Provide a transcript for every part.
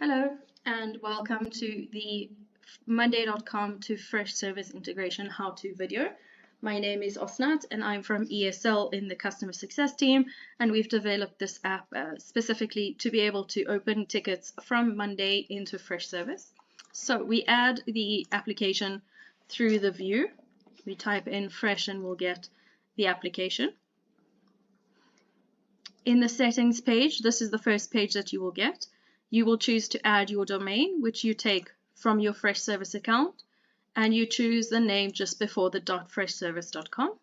Hello and welcome to the Monday.com to FreshService integration how-to video. My name is Osnat and I'm from ESL in the customer success team, and we've developed this app specifically to be able to open tickets from Monday into FreshService. So we add the application through the view. We type in Fresh and we'll get the application. In the settings page, this is the first page that you will get. You will choose to add your domain, which you take from your FreshService account, and you choose the name just before the .freshservice.com.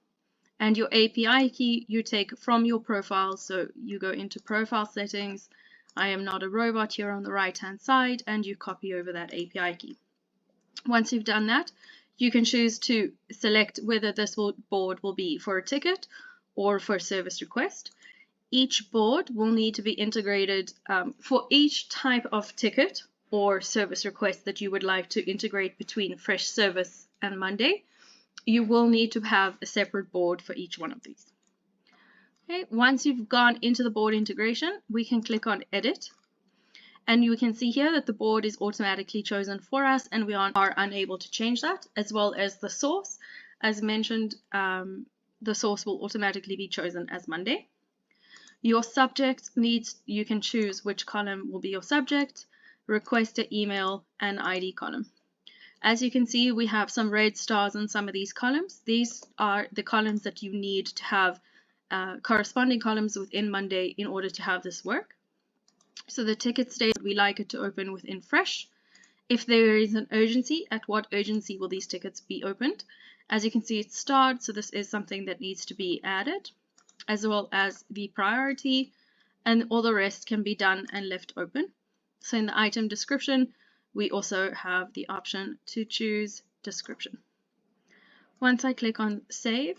And your API key you take from your profile, so you go into profile settings, I am not a robot here on the right hand side, and you copy over that API key. Once you've done that, you can choose to select whether this board will be for a ticket or for a service request. Each board will need to be integrated for each type of ticket or service request that you would like to integrate between FreshService and Monday. You will need to have a separate board for each one of these. Okay, once you've gone into the board integration, we can click on Edit. And you can see here that the board is automatically chosen for us and we are unable to change that, as well as the source. As mentioned, the source will automatically be chosen as Monday. Your subject you can choose which column will be your subject, requester email, and ID column. As you can see, we have some red stars on some of these columns. These are the columns that you need to have corresponding columns within Monday in order to have this work. So the ticket states we like it to open within Fresh. If there is an urgency, at what urgency will these tickets be opened? As you can see, it's starred, so this is something that needs to be added, as well as the priority, and all the rest can be done and left open. So in the item description, we also have the option to choose description. Once I click on Save,